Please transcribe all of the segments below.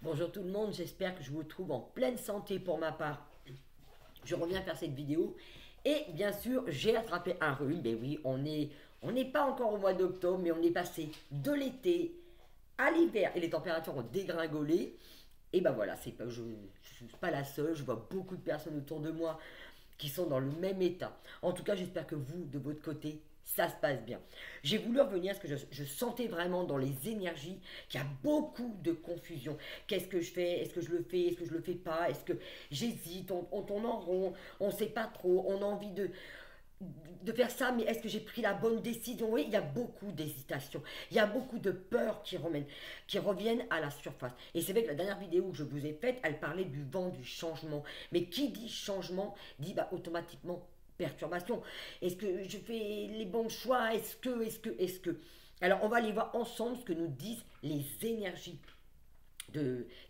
Bonjour tout le monde, j'espère que je vous trouve en pleine santé pour ma part. Je reviens faire cette vidéo et bien sûr j'ai attrapé un rhume. Ben oui, on n'est pas encore au mois d'octobre, mais on est passé de l'été à l'hiver et les températures ont dégringolé. Et ben voilà, je ne suis pas la seule, je vois beaucoup de personnes autour de moi qui sont dans le même état. En tout cas, j'espère que vous, de votre côté, ça se passe bien. J'ai voulu revenir parce que je sentais vraiment dans les énergies qu'il y a beaucoup de confusion. Qu'est-ce que je fais? Est-ce que je le fais? Est-ce que je le fais pas? Est-ce que j'hésite? On tourne en rond, on ne sait pas trop, on a envie de faire ça, mais est-ce que j'ai pris la bonne décision? Oui, il y a beaucoup d'hésitation, il y a beaucoup de peurs qui reviennent à la surface. Et c'est vrai que la dernière vidéo que je vous ai faite, elle parlait du vent du changement. Mais qui dit changement dit automatiquement perturbation. Est-ce que je fais les bons choix? Est-ce que? Alors on va aller voir ensemble ce que nous disent les énergies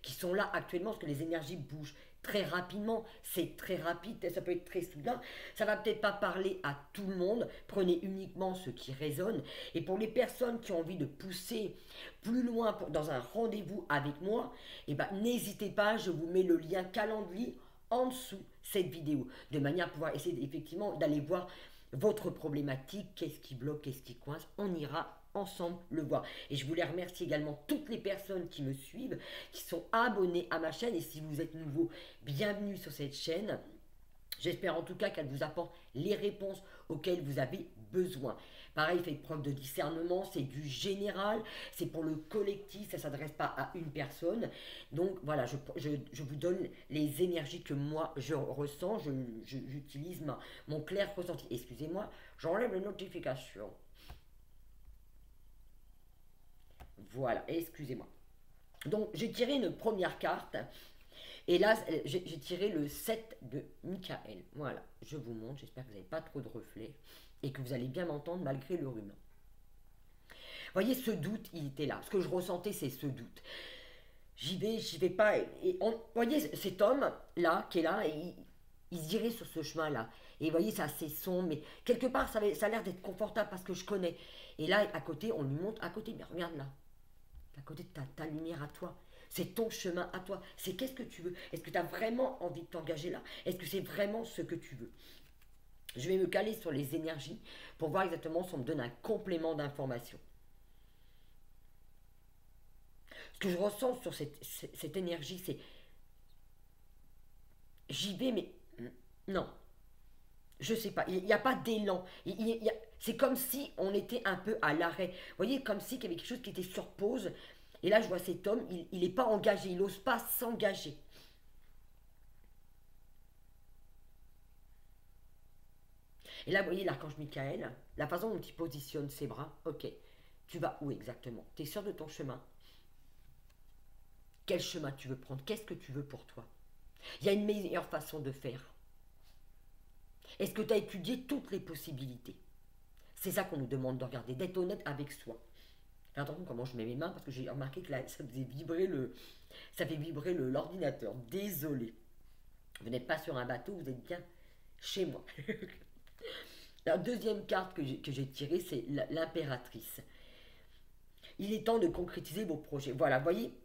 qui sont là actuellement, parce que les énergies bougent très rapidement, c'est très rapide, ça peut être très soudain, ça va peut-être pas parler à tout le monde, prenez uniquement ce qui résonne, et pour les personnes qui ont envie de pousser plus loin dans un rendez-vous avec moi, n'hésitez pas, je vous mets le lien calendrier en dessous cette vidéo, de manière à pouvoir essayer effectivement d'aller voir votre problématique, qu'est-ce qui bloque, qu'est-ce qui coince, on ira ensemble le voir. Et je voulais remercier également toutes les personnes qui me suivent, qui sont abonnées à ma chaîne. Et si vous êtes nouveau, bienvenue sur cette chaîne. J'espère en tout cas qu'elle vous apporte les réponses auxquelles vous avez besoin. Pareil, faites preuve de discernement, c'est du général, c'est pour le collectif, ça ne s'adresse pas à une personne. Donc voilà, je vous donne les énergies que moi je ressens, j'utilise mon clair ressenti. Excusez-moi, j'enlève les notifications. Voilà, excusez-moi. Donc j'ai tiré une première carte. Et là, j'ai tiré le 7 de Michael. Voilà, je vous montre. J'espère que vous n'avez pas trop de reflets et que vous allez bien m'entendre malgré le rhume. Vous voyez, ce doute, il était là. Ce que je ressentais, c'est ce doute. J'y vais pas. Vous voyez, cet homme-là, qui est là, il se dirait sur ce chemin-là. Et vous voyez, c'est assez sombre, mais quelque part, ça a l'air d'être confortable parce que je connais. Et là, à côté, on lui montre, à côté, mais regarde là. À côté de ta lumière à toi. C'est ton chemin à toi. C'est qu'est-ce que tu veux. Est-ce que tu as vraiment envie de t'engager là? Est-ce que c'est vraiment ce que tu veux? Je vais me caler sur les énergies pour voir exactement si on me donne un complément d'information. Ce que je ressens sur cette énergie, c'est j'y vais, mais non. Je sais pas, il n'y a pas d'élan. C'est comme si on était un peu à l'arrêt. Vous voyez, comme si il y avait quelque chose qui était sur pause. Et là, je vois cet homme, il n'est pas engagé, il n'ose pas s'engager. Et là, vous voyez l'archange Michael, la façon dont il positionne ses bras. Ok, tu vas où exactement? Tu es sûr de ton chemin? Quel chemin tu veux prendre? Qu'est-ce que tu veux pour toi? Il y a une meilleure façon de faire. Est-ce que tu as étudié toutes les possibilités? C'est ça qu'on nous demande de regarder, d'être honnête avec soi. Alors, attention comment je mets mes mains parce que j'ai remarqué que là, ça fait vibrer l'ordinateur. Désolé. Vous n'êtes pas sur un bateau, vous êtes bien chez moi. La deuxième carte que j'ai tirée, c'est l'impératrice. Il est temps de concrétiser vos projets. Voilà, vous voyez,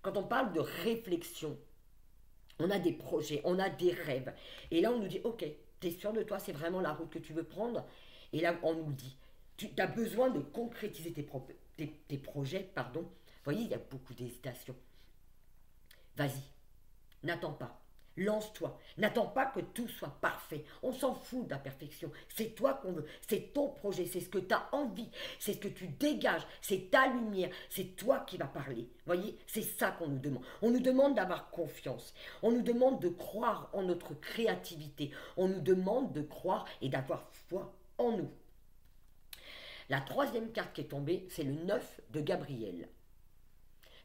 quand on parle de réflexion, on a des projets, on a des rêves. Et là, on nous dit, ok, tu es sûr de toi, c'est vraiment la route que tu veux prendre? Et là, on nous dit, tu as besoin de concrétiser tes projets, pardon. Vous voyez, il y a beaucoup d'hésitation. Vas-y, n'attends pas. Lance-toi. N'attends pas que tout soit parfait. On s'en fout de la perfection. C'est toi qu'on veut. C'est ton projet. C'est ce que tu as envie. C'est ce que tu dégages. C'est ta lumière. C'est toi qui vas parler. Voyez, c'est ça qu'on nous demande. On nous demande d'avoir confiance. On nous demande de croire en notre créativité. On nous demande de croire et d'avoir foi en nous. La troisième carte qui est tombée, c'est le 9 de Gabriel.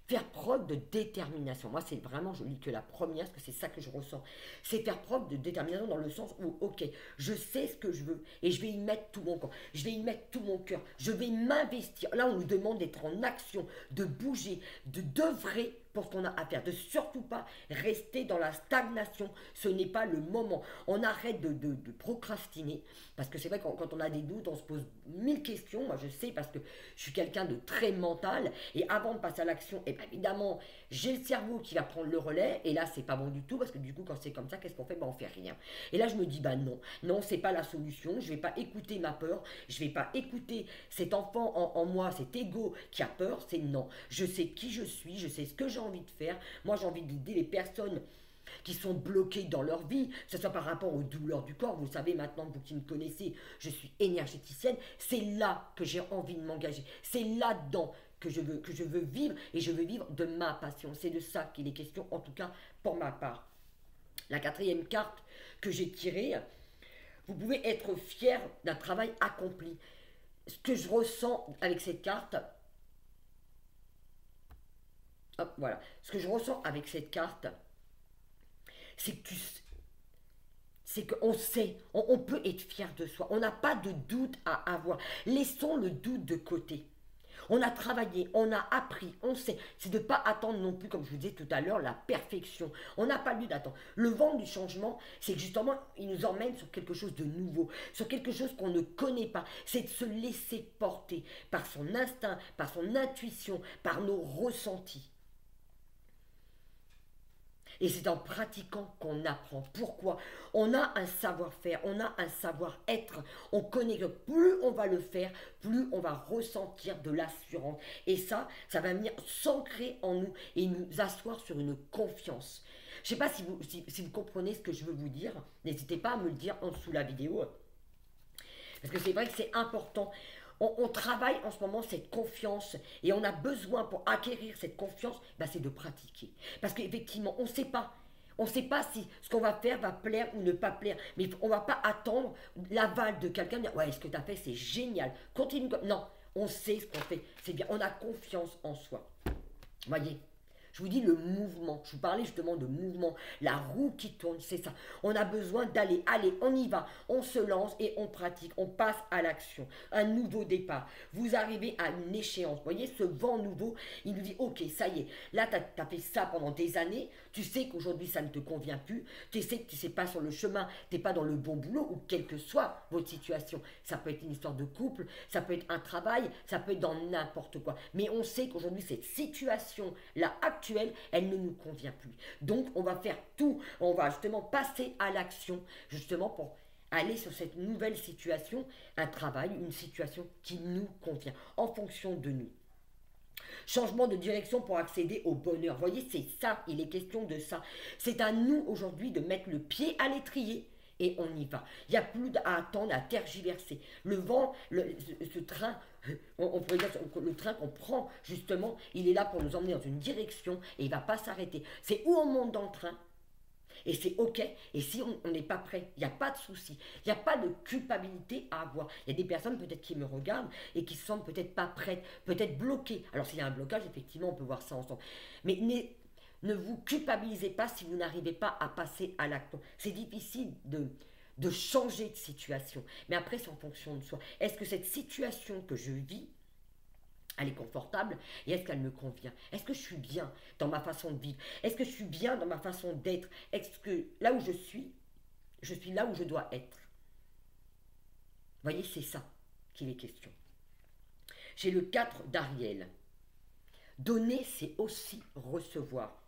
Faire preuve de détermination. Moi, c'est vraiment, je lis que la première, parce que c'est ça que je ressens. C'est faire preuve de détermination dans le sens où, ok, je sais ce que je veux et je vais y mettre tout mon corps, je vais y mettre tout mon cœur, je vais m'investir. Là, on nous demande d'être en action, de bouger, d'œuvrer pour ce qu'on a à faire, de surtout pas rester dans la stagnation. Ce n'est pas le moment. On arrête de procrastiner, parce que c'est vrai que quand on a des doutes, on se pose 1000 questions. Moi, je sais parce que je suis quelqu'un de très mental, et avant de passer à l'action, et bien évidemment, j'ai le cerveau qui va prendre le relais, et là, c'est pas bon du tout, parce que du coup, quand c'est comme ça, qu'est-ce qu'on fait? Ben, on fait rien. Et là, je me dis, bah non, non, c'est pas la solution. Je vais pas écouter ma peur, je vais pas écouter cet enfant en moi, cet ego qui a peur. C'est non. Je sais qui je suis, je sais ce que j'ai envie de faire. Moi, j'ai envie d'aider les personnes qui sont bloquées dans leur vie, que ce soit par rapport aux douleurs du corps. Vous savez maintenant, vous qui me connaissez, je suis énergéticienne. C'est là que j'ai envie de m'engager. C'est là-dedans que je veux vivre, et je veux vivre de ma passion. C'est de ça qu'il est question, en tout cas pour ma part. La quatrième carte que j'ai tirée, vous pouvez être fier d'un travail accompli. Ce que je ressens avec cette carte, hop, voilà. Ce que je ressens avec cette carte, c'est que c'est qu'on sait, on peut être fier de soi. On n'a pas de doute à avoir. Laissons le doute de côté. On a travaillé, on a appris, on sait. C'est de ne pas attendre non plus, comme je vous disais tout à l'heure, la perfection. On n'a pas lieu d'attendre. Le vent du changement, c'est que justement, il nous emmène sur quelque chose de nouveau, sur quelque chose qu'on ne connaît pas. C'est de se laisser porter par son instinct, par son intuition, par nos ressentis. Et c'est en pratiquant qu'on apprend. Pourquoi? On a un savoir-faire, on a un savoir-être. On connaît que plus on va le faire, plus on va ressentir de l'assurance. Et ça va venir s'ancrer en nous et nous asseoir sur une confiance. Je ne sais pas si vous comprenez ce que je veux vous dire. N'hésitez pas à me le dire en dessous de la vidéo. Parce que c'est vrai que c'est important. On travaille en ce moment cette confiance, et on a besoin pour acquérir cette confiance, ben c'est de pratiquer. Parce qu'effectivement, on ne sait pas. On ne sait pas si ce qu'on va faire va plaire ou ne pas plaire. Mais on ne va pas attendre l'aval de quelqu'un, dire ouais, ce que tu as fait, c'est génial. Continue comme. Non, on sait ce qu'on fait. C'est bien. On a confiance en soi. Voyez? Je vous dis le mouvement, je vous parlais justement de mouvement, la roue qui tourne, c'est ça. On a besoin d'aller, allez, on y va, on se lance et on pratique, on passe à l'action, un nouveau départ. Vous arrivez à une échéance, vous voyez, ce vent nouveau, il nous dit, ok, ça y est, là, tu as fait ça pendant des années, tu sais qu'aujourd'hui, ça ne te convient plus, tu sais que tu ne sais pas sur le chemin, tu n'es pas dans le bon boulot, ou quelle que soit votre situation. Ça peut être une histoire de couple, ça peut être un travail, ça peut être dans n'importe quoi. Mais on sait qu'aujourd'hui, cette situation-là, actuelle, elle ne nous convient plus. Donc, on va faire tout. On va justement passer à l'action, justement pour aller sur cette nouvelle situation, un travail, une situation qui nous convient, en fonction de nous. Changement de direction pour accéder au bonheur. Vous voyez, c'est ça, il est question de ça. C'est à nous aujourd'hui de mettre le pied à l'étrier. Et on y va. Il n'y a plus à attendre, à tergiverser. Le vent, ce train, on pourrait dire, le train qu'on prend, justement, il est là pour nous emmener dans une direction et il ne va pas s'arrêter. C'est où on monte dans le train et c'est ok. Et si on n'est pas prêt, il n'y a pas de souci. Il n'y a pas de culpabilité à avoir. Il y a des personnes peut-être qui me regardent et qui ne se sentent peut-être pas prêtes, peut-être bloquées. Alors s'il y a un blocage, effectivement, on peut voir ça ensemble. Mais ne vous culpabilisez pas si vous n'arrivez pas à passer à l'acte. C'est difficile de changer de situation. Mais après, c'est en fonction de soi. Est-ce que cette situation que je vis, elle est confortable et est-ce qu'elle me convient? Est-ce que je suis bien dans ma façon de vivre? Est-ce que je suis bien dans ma façon d'être? Est-ce que là où je suis là où je dois être? Vous voyez, c'est ça qu'il est question. J'ai le 4 d'Ariel. Donner, c'est aussi recevoir.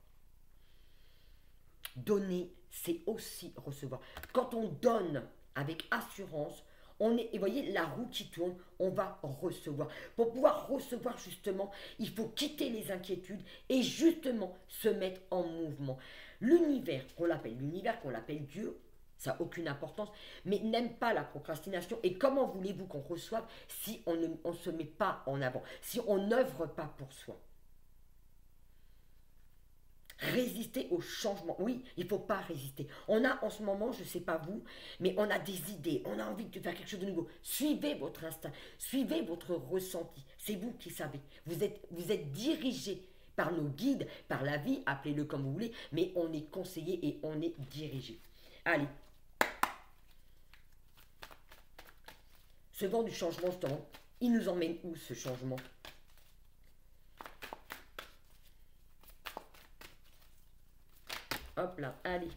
Donner, c'est aussi recevoir. Quand on donne avec assurance, et vous voyez la roue qui tourne, on va recevoir. Pour pouvoir recevoir justement, il faut quitter les inquiétudes et justement se mettre en mouvement. L'univers qu'on l'appelle Dieu, ça n'a aucune importance, mais n'aime pas la procrastination. Et comment voulez-vous qu'on reçoive si on ne se met pas en avant, si on n'œuvre pas pour soi? Résister au changement. Oui, il ne faut pas résister. On a en ce moment, je ne sais pas vous, mais on a des idées, on a envie de faire quelque chose de nouveau. Suivez votre instinct, suivez votre ressenti. C'est vous qui savez. Vous êtes dirigé par nos guides, par la vie, appelez-le comme vous voulez, mais on est conseillé et on est dirigé. Allez. Ce vent du changement, justement, il nous emmène où ce changement? Hop là, allez.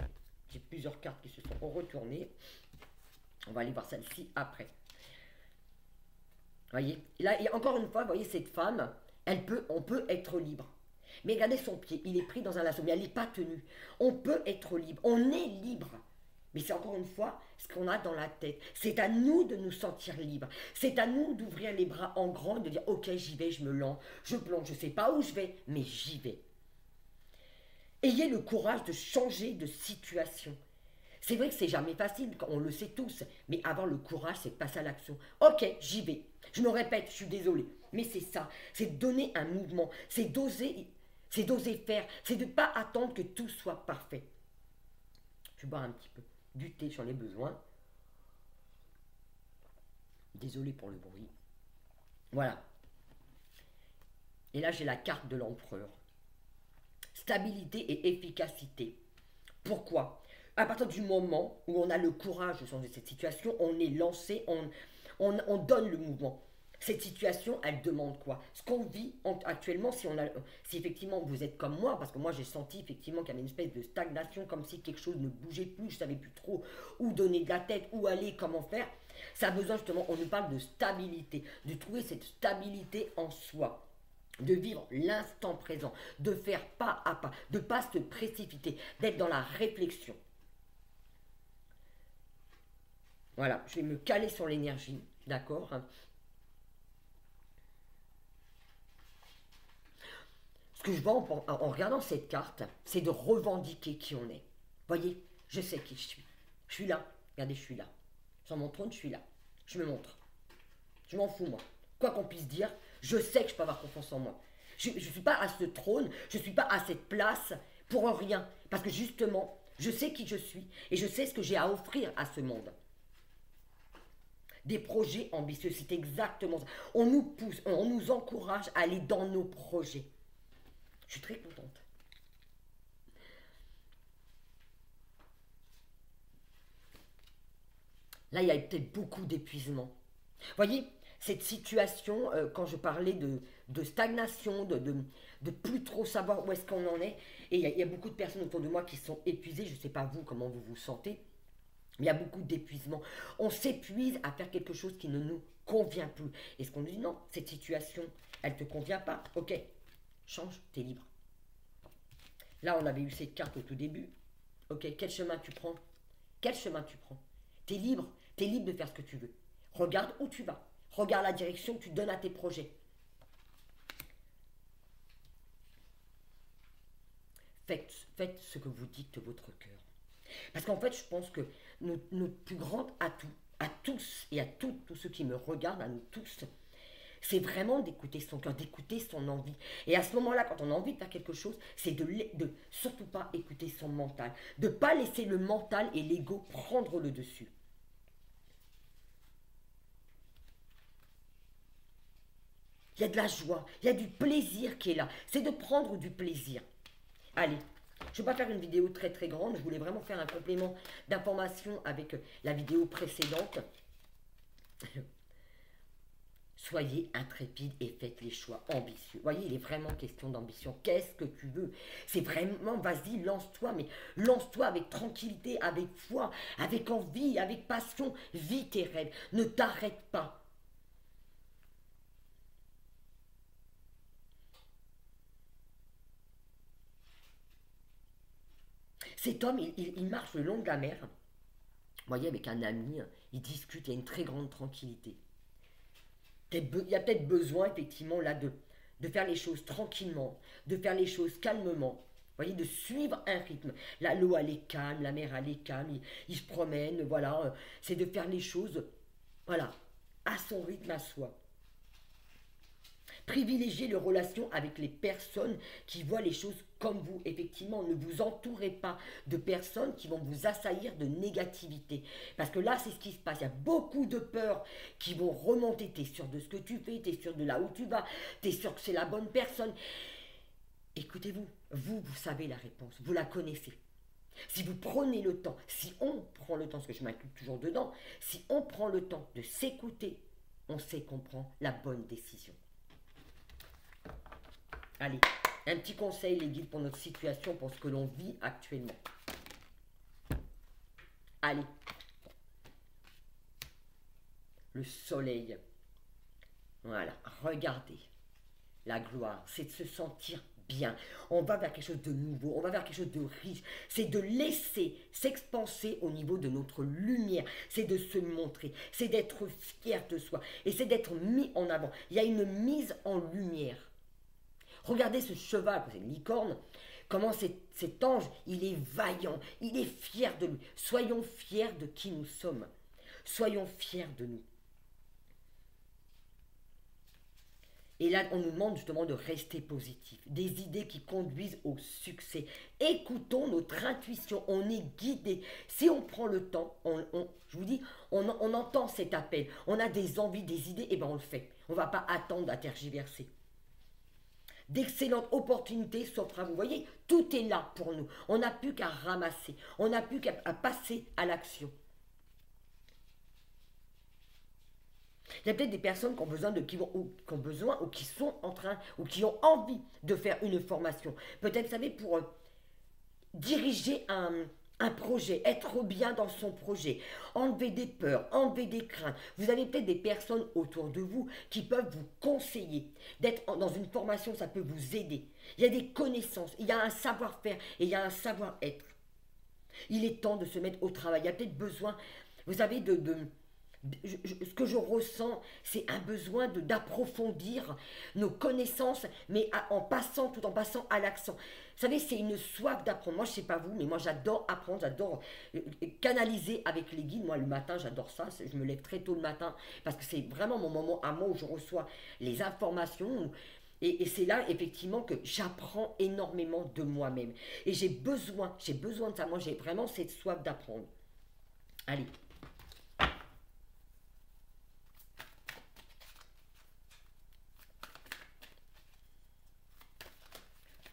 J'ai plusieurs cartes qui se sont retournées. On va aller voir celle-ci après. Voyez, là, et encore une fois, voyez, cette femme, on peut être libre. Mais regardez son pied, il est pris dans un lasso, mais elle n'est pas tenue. On peut être libre, on est libre. Mais c'est encore une fois ce qu'on a dans la tête. C'est à nous de nous sentir libres. C'est à nous d'ouvrir les bras en grand et de dire « Ok, j'y vais, je me lance, je plonge, je ne sais pas où je vais, mais j'y vais. » Ayez le courage de changer de situation. C'est vrai que c'est jamais facile, on le sait tous, mais avoir le courage, c'est de passer à l'action. Ok, j'y vais. Je me répète, je suis désolée, mais c'est ça. C'est donner un mouvement, c'est d'oser faire, c'est de ne pas attendre que tout soit parfait. Je vais boire un petit peu du thé, j'en ai besoin. Désolé pour le bruit. Voilà. Et là, j'ai la carte de l'empereur. Stabilité et efficacité. Pourquoi ? À partir du moment où on a le courage de changer cette situation, on est lancé, on donne le mouvement. Cette situation, elle demande quoi? Ce qu'on vit actuellement, si effectivement vous êtes comme moi, parce que moi j'ai senti effectivement qu'il y avait une espèce de stagnation, comme si quelque chose ne bougeait plus, je ne savais plus trop où donner de la tête, où aller, comment faire. Ça a besoin justement, on nous parle de stabilité, de trouver cette stabilité en soi. De vivre l'instant présent, de faire pas à pas, de ne pas se précipiter, d'être dans la réflexion. Voilà, je vais me caler sur l'énergie, d'accord? Ce que je vois en regardant cette carte, c'est de revendiquer qui on est. Voyez, je sais qui je suis. Je suis là, regardez, je suis là. Sur mon trône, je suis là. Je me montre. Je m'en fous, moi. Quoi qu'on puisse dire, je sais que je peux avoir confiance en moi. Je ne suis pas à ce trône, je ne suis pas à cette place pour rien. Parce que justement, je sais qui je suis et je sais ce que j'ai à offrir à ce monde. Des projets ambitieux, c'est exactement ça. On nous pousse, on nous encourage à aller dans nos projets. Je suis très contente. Là, il y a peut-être beaucoup d'épuisement. Voyez, cette situation, quand je parlais de stagnation, de plus trop savoir où est-ce qu'on en est, et il y a beaucoup de personnes autour de moi qui sont épuisées, je ne sais pas vous, comment vous vous sentez, mais il y a beaucoup d'épuisement. On s'épuise à faire quelque chose qui ne nous convient plus. Et ce qu'on nous dit, non, cette situation, elle ne te convient pas, ok, change, tu es libre. Là, on avait eu cette carte au tout début. Ok, quel chemin tu prends? Quel chemin tu prends? Tu es libre de faire ce que tu veux. Regarde où tu vas. Regarde la direction que tu donnes à tes projets. Faites ce que vous dites de votre cœur. Parce qu'en fait, je pense que nos plus grands atouts, à tous et à toutes, tous ceux qui me regardent, à nous tous, c'est vraiment d'écouter son cœur, d'écouter son envie. Et à ce moment-là, quand on a envie de faire quelque chose, c'est de surtout pas écouter son mental. De ne pas laisser le mental et l'ego prendre le dessus. Il y a de la joie, il y a du plaisir qui est là. C'est de prendre du plaisir. Allez, je ne vais pas faire une vidéo très très grande. Je voulais vraiment faire un complément d'information avec la vidéo précédente. Soyez intrépide et faites les choix ambitieux. Vous voyez, il est vraiment question d'ambition. Qu'est-ce que tu veux? C'est vraiment, vas-y, lance-toi, mais lance-toi avec tranquillité, avec foi, avec envie, avec passion. Vis tes rêves. Ne t'arrête pas. Cet homme, il marche le long de la mer. Vous voyez, avec un ami, il discute, il y a une très grande tranquillité. Il y a peut-être besoin, effectivement, là, de faire les choses tranquillement, de faire les choses calmement. Vous voyez, de suivre un rythme. Là, l'eau, elle est calme, la mer, elle est calme, il se promène, voilà. C'est de faire les choses, voilà, à son rythme, à soi. Privilégiez les relations avec les personnes qui voient les choses comme vous. Effectivement, ne vous entourez pas de personnes qui vont vous assaillir de négativité. Parce que là, c'est ce qui se passe. Il y a beaucoup de peurs qui vont remonter. Tu es sûr de ce que tu fais, tu es sûr de là où tu vas, tu es sûr que c'est la bonne personne. Écoutez-vous, vous savez la réponse, vous la connaissez. Si vous prenez le temps, si on prend le temps, parce que je m'inclus toujours dedans, si on prend le temps de s'écouter, on sait qu'on prend la bonne décision. Allez, un petit conseil, les guides, pour notre situation, pour ce que l'on vit actuellement. Allez. Le soleil. Voilà, regardez. La gloire, c'est de se sentir bien. On va vers quelque chose de nouveau, on va vers quelque chose de riche. C'est de laisser s'expanser au niveau de notre lumière. C'est de se montrer, c'est d'être fier de soi. Et c'est d'être mis en avant. Il y a une mise en lumière. Regardez ce cheval, c'est une licorne. Comment cet ange, il est vaillant, il est fier de lui. Soyons fiers de qui nous sommes. Soyons fiers de nous. Et là, on nous demande justement de rester positif. Des idées qui conduisent au succès. Écoutons notre intuition. On est guidé. Si on prend le temps, je vous dis, on entend cet appel. On a des envies, des idées, et bien on le fait. On ne va pas attendre à tergiverser. D'excellentes opportunités s'offrent à vous. Vous voyez, tout est là pour nous. On n'a plus qu'à ramasser. On n'a plus qu'à passer à l'action. Il y a peut-être des personnes qui ont besoin ou qui sont en train ou qui ont envie de faire une formation. Peut-être, vous savez, pour diriger un projet, être bien dans son projet, enlever des peurs, enlever des craintes. Vous avez peut-être des personnes autour de vous qui peuvent vous conseiller. D'être dans une formation, ça peut vous aider. Il y a des connaissances, il y a un savoir-faire et il y a un savoir-être. Il est temps de se mettre au travail. Il y a peut-être besoin, vous savez, ce que je ressens, c'est un besoin d'approfondir nos connaissances, mais tout en passant à l'action. Vous savez, c'est une soif d'apprendre. Moi, je ne sais pas vous, mais moi, j'adore apprendre, j'adore canaliser avec les guides. Moi, le matin, j'adore ça. Je me lève très tôt le matin parce que c'est vraiment mon moment à moi où je reçois les informations. Et c'est là, effectivement, que j'apprends énormément de moi-même. Et j'ai besoin de ça. Moi, j'ai vraiment cette soif d'apprendre. Allez.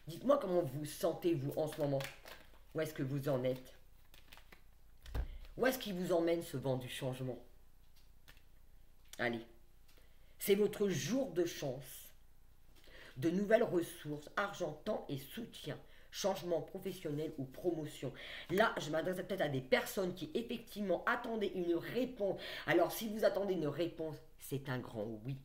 Dites-moi comment vous sentez-vous en ce moment. Où est-ce que vous en êtes? Où est-ce qu'il vous emmène ce vent du changement? Allez, c'est votre jour de chance. De nouvelles ressources, argent, temps et soutien. Changement professionnel ou promotion. Là, je m'adresse peut-être à des personnes qui effectivement attendaient une réponse. Alors, si vous attendez une réponse, c'est un grand oui.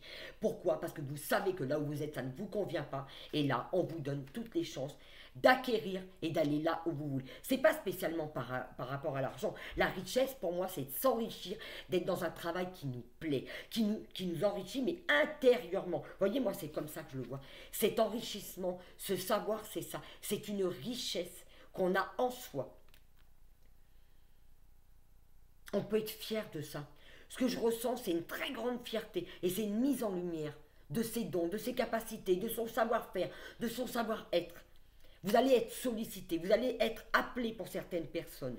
Pourquoi? Parce que vous savez que là où vous êtes, ça ne vous convient pas. Et là, on vous donne toutes les chances d'acquérir et d'aller là où vous voulez. C'est pas spécialement par rapport à l'argent. La richesse, pour moi, c'est de s'enrichir, d'être dans un travail qui nous plaît, qui nous enrichit, mais intérieurement. Voyez, moi, c'est comme ça que je le vois. Cet enrichissement, ce savoir, c'est ça. C'est une richesse qu'on a en soi. On peut être fier de ça. Ce que je ressens, c'est une très grande fierté et c'est une mise en lumière de ses dons, de ses capacités, de son savoir-faire, de son savoir-être. Vous allez être sollicité, vous allez être appelé pour certaines personnes.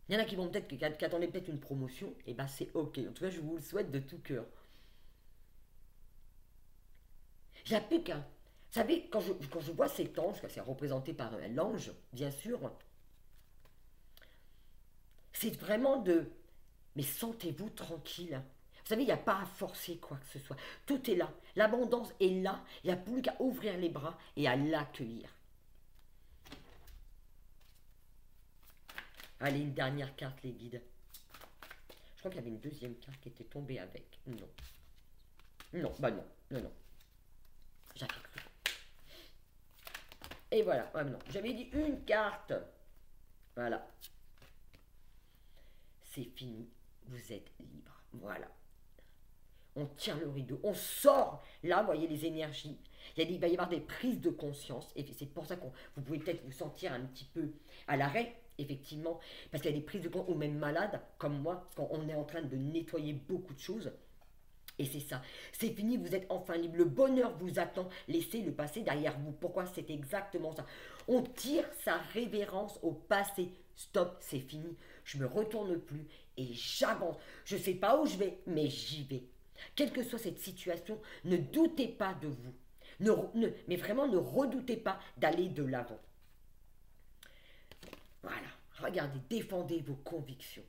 Il y en a qui vont peut-être, qui attendaient peut-être une promotion, et bien c'est ok. En tout cas, je vous le souhaite de tout cœur. Il n'y a plus qu'un. Vous savez, quand je vois cet ange, c'est représenté par l'ange, bien sûr, c'est vraiment de... Mais sentez-vous tranquille. Vous savez, il n'y a pas à forcer quoi que ce soit. Tout est là. L'abondance est là. Il n'y a plus qu'à ouvrir les bras et à l'accueillir. Allez, une dernière carte, les guides. Je crois qu'il y avait une deuxième carte qui était tombée avec. Non. Non, bah non. Non, non. J'avais cru. Et voilà. Ah non. J'avais dit une carte. Voilà. C'est fini. Vous êtes libre. Voilà. On tire le rideau, on sort, là, vous voyez les énergies, il va y avoir des prises de conscience, et c'est pour ça que vous pouvez peut-être vous sentir un petit peu à l'arrêt, effectivement, parce qu'il y a des prises de conscience, ou même malade, comme moi, parce qu'on est en train de nettoyer beaucoup de choses, et c'est ça, c'est fini, vous êtes enfin libre, le bonheur vous attend, laissez le passé derrière vous. Pourquoi? C'est exactement ça. On tire sa révérence au passé, stop, c'est fini, je me retourne plus, et j'avance, je ne sais pas où je vais, mais j'y vais. Quelle que soit cette situation, ne doutez pas de vous. Mais vraiment, ne redoutez pas d'aller de l'avant. Voilà, regardez, défendez vos convictions.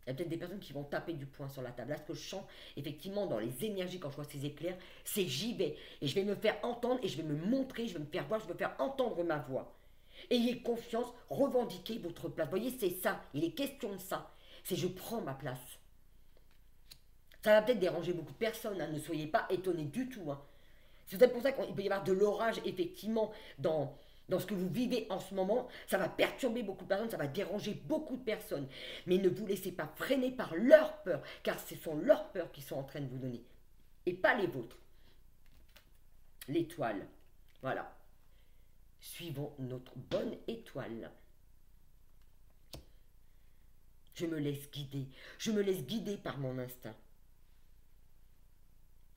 Il y a peut-être des personnes qui vont taper du poing sur la table. Là, ce que je sens, effectivement, dans les énergies, quand je vois ces éclairs, c'est j'y vais. Et je vais me faire entendre, et je vais me montrer, je vais me faire voir, je vais faire entendre ma voix. Ayez confiance, revendiquez votre place. Vous voyez, c'est ça. Il est question de ça. C'est je prends ma place. Ça va peut-être déranger beaucoup de personnes, hein. Ne soyez pas étonnés du tout, hein. C'est peut-être pour ça qu'il peut y avoir de l'orage, effectivement, dans ce que vous vivez en ce moment. Ça va perturber beaucoup de personnes, ça va déranger beaucoup de personnes. Mais ne vous laissez pas freiner par leurs peurs, car ce sont leurs peurs qui sont en train de vous donner, et pas les vôtres. L'étoile, voilà. Suivons notre bonne étoile. Je me laisse guider par mon instinct.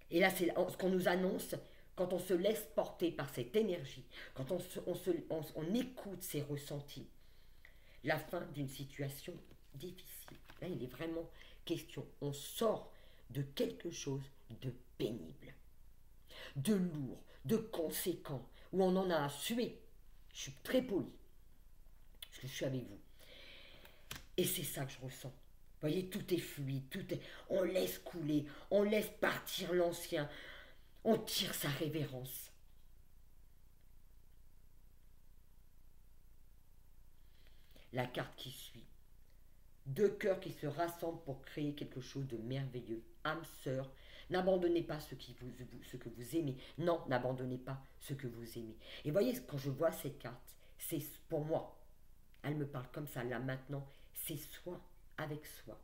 Et là, c'est ce qu'on nous annonce quand on se laisse porter par cette énergie, quand on écoute ses ressentis. La fin d'une situation difficile. Là, il est vraiment question. On sort de quelque chose de pénible, de lourd, de conséquent, où on en a à suer. Je suis très poli, parce que je suis avec vous. Et c'est ça que je ressens. Vous voyez, tout est fluide, on laisse couler, on laisse partir l'ancien, on tire sa révérence. La carte qui suit. Deux cœurs qui se rassemblent pour créer quelque chose de merveilleux. Âme sœur, n'abandonnez pas ce que vous aimez. Non, n'abandonnez pas ce que vous aimez. Et voyez, quand je vois cette carte, c'est pour moi. Elle me parle comme ça, là maintenant. C'est soi avec soi.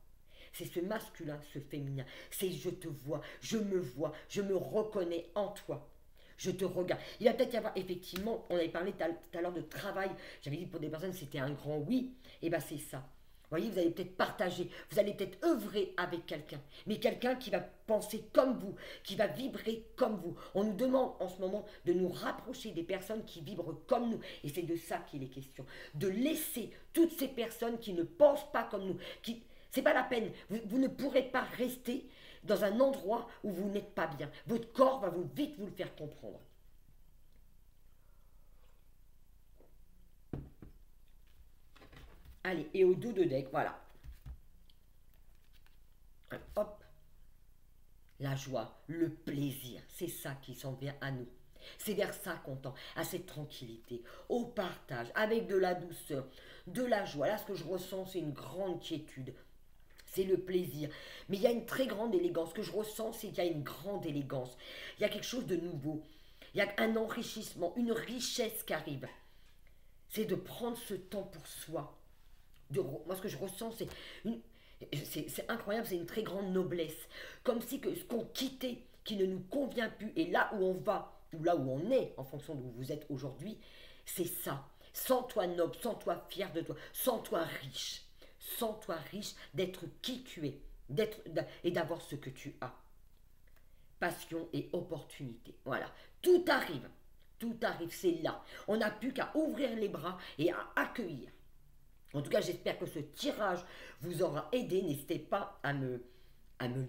C'est ce masculin, ce féminin. C'est je te vois, je me reconnais en toi. Je te regarde. Il va peut-être y avoir, effectivement, on avait parlé tout à l'heure de travail. J'avais dit pour des personnes c'était un grand oui. Et bien c'est ça. Vous voyez, vous allez peut-être partager, vous allez peut-être œuvrer avec quelqu'un, mais quelqu'un qui va penser comme vous, qui va vibrer comme vous. On nous demande en ce moment de nous rapprocher des personnes qui vibrent comme nous, et c'est de ça qu'il est question. De laisser toutes ces personnes qui ne pensent pas comme nous, c'est pas la peine, vous ne pourrez pas rester dans un endroit où vous n'êtes pas bien. Votre corps va vite vous le faire comprendre. Allez, et au dos de deck, voilà. Hop. La joie, le plaisir, c'est ça qui s'en vient à nous. C'est vers ça qu'on tend, à cette tranquillité, au partage, avec de la douceur, de la joie. Là, ce que je ressens, c'est une grande quiétude. C'est le plaisir. Mais il y a une très grande élégance. Ce que je ressens, c'est qu'il y a une grande élégance. Il y a quelque chose de nouveau. Il y a un enrichissement, une richesse qui arrive. C'est de prendre ce temps pour soi. Moi, ce que je ressens, c'est incroyable, c'est une très grande noblesse. Comme si ce qu'on quittait, qui ne nous convient plus, et là où on va, ou là où on est, en fonction d'où vous êtes aujourd'hui, c'est ça. Sens-toi noble, sens-toi fier de toi, sens-toi riche. Sens-toi riche d'être qui tu es, et d'avoir ce que tu as. Passion et opportunité. Voilà. Tout arrive, c'est là. On n'a plus qu'à ouvrir les bras et à accueillir. En tout cas, j'espère que ce tirage vous aura aidé. N'hésitez pas à me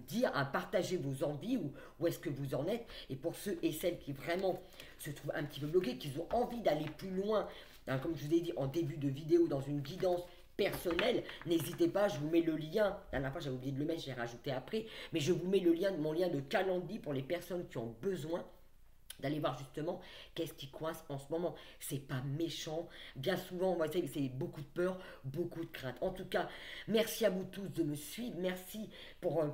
dire, à partager vos envies, où est-ce que vous en êtes. Et pour ceux et celles qui vraiment se trouvent un petit peu bloqués, qui ont envie d'aller plus loin, hein, comme je vous ai dit en début de vidéo, dans une guidance personnelle, n'hésitez pas, je vous mets le lien. La dernière fois, j'avais oublié de le mettre, j'ai rajouté après. Mais je vous mets mon lien de Calendly pour les personnes qui ont besoin d'aller voir justement qu'est-ce qui coince en ce moment. C'est pas méchant. Bien souvent, moi, c'est beaucoup de peur, beaucoup de crainte. En tout cas, merci à vous tous de me suivre. Merci pour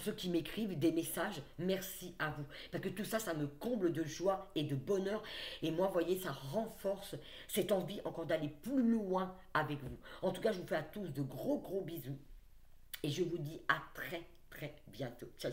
ceux qui m'écrivent des messages. Merci à vous. Parce que tout ça, ça me comble de joie et de bonheur. Et moi, vous voyez, ça renforce cette envie encore d'aller plus loin avec vous. En tout cas, je vous fais à tous de gros bisous. Et je vous dis à très bientôt. Ciao.